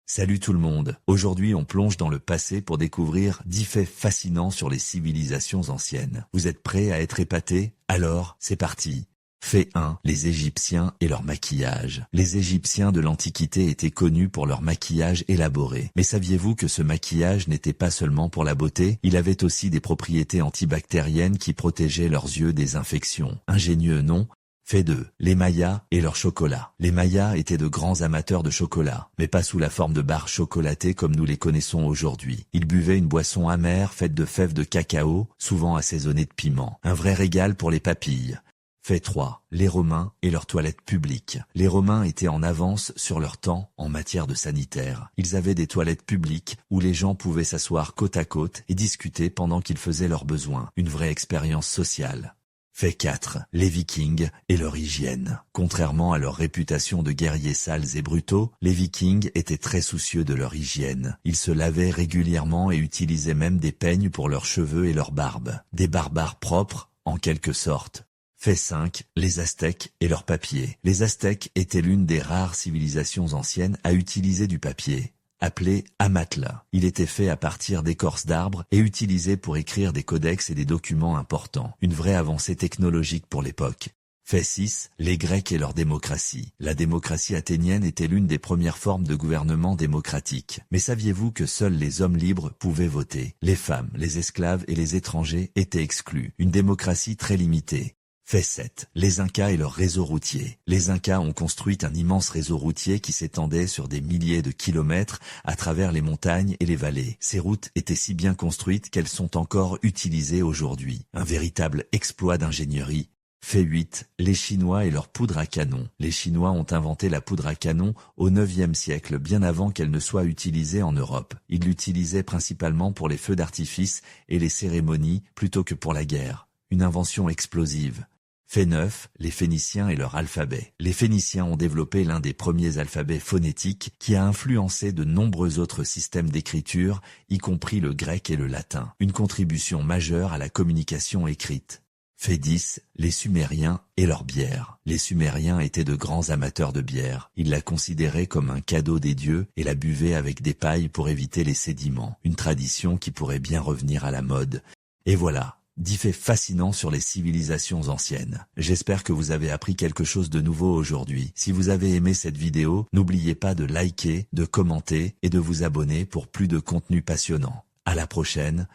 Salut tout le monde, aujourd'hui on plonge dans le passé pour découvrir 10 faits fascinants sur les civilisations anciennes. Vous êtes prêts à être épatés? Alors, c'est parti. Fait 1. Les Égyptiens et leur maquillage. Les Égyptiens de l'Antiquité étaient connus pour leur maquillage élaboré. Mais saviez-vous que ce maquillage n'était pas seulement pour la beauté? Il avait aussi des propriétés antibactériennes qui protégeaient leurs yeux des infections. Ingénieux, non? Fait 2. Les Mayas et leur chocolat. Les Mayas étaient de grands amateurs de chocolat, mais pas sous la forme de barres chocolatées comme nous les connaissons aujourd'hui. Ils buvaient une boisson amère faite de fèves de cacao, souvent assaisonnée de piment. Un vrai régal pour les papilles. Fait 3. Les Romains et leurs toilettes publiques. Les Romains étaient en avance sur leur temps en matière de sanitaire. Ils avaient des toilettes publiques où les gens pouvaient s'asseoir côte à côte et discuter pendant qu'ils faisaient leurs besoins. Une vraie expérience sociale. Fait 4. Les Vikings et leur hygiène. Contrairement à leur réputation de guerriers sales et brutaux, les Vikings étaient très soucieux de leur hygiène. Ils se lavaient régulièrement et utilisaient même des peignes pour leurs cheveux et leurs barbes. Des barbares propres, en quelque sorte. Fait 5. Les Aztèques et leur papier. Les Aztèques étaient l'une des rares civilisations anciennes à utiliser du papier, appelé amatla. Il était fait à partir d'écorces d'arbres et utilisé pour écrire des codex et des documents importants. Une vraie avancée technologique pour l'époque. Fait 6. Les Grecs et leur démocratie. La démocratie athénienne était l'une des premières formes de gouvernement démocratique. Mais saviez-vous que seuls les hommes libres pouvaient voter? Les femmes, les esclaves et les étrangers étaient exclus. Une démocratie très limitée. Fait 7. Les Incas et leur réseau routier. Les Incas ont construit un immense réseau routier qui s'étendait sur des milliers de kilomètres à travers les montagnes et les vallées. Ces routes étaient si bien construites qu'elles sont encore utilisées aujourd'hui. Un véritable exploit d'ingénierie. Fait 8. Les Chinois et leur poudre à canon. Les Chinois ont inventé la poudre à canon au IXe siècle, bien avant qu'elle ne soit utilisée en Europe. Ils l'utilisaient principalement pour les feux d'artifice et les cérémonies plutôt que pour la guerre. Une invention explosive. Fait 9. Les Phéniciens et leur alphabet. Les Phéniciens ont développé l'un des premiers alphabets phonétiques qui a influencé de nombreux autres systèmes d'écriture, y compris le grec et le latin. Une contribution majeure à la communication écrite. Fait 10. Les Sumériens et leur bière. Les Sumériens étaient de grands amateurs de bière. Ils la considéraient comme un cadeau des dieux et la buvaient avec des pailles pour éviter les sédiments. Une tradition qui pourrait bien revenir à la mode. Et voilà. 10 faits fascinants sur les civilisations anciennes. J'espère que vous avez appris quelque chose de nouveau aujourd'hui. Si vous avez aimé cette vidéo, n'oubliez pas de liker, de commenter et de vous abonner pour plus de contenu passionnant. À la prochaine.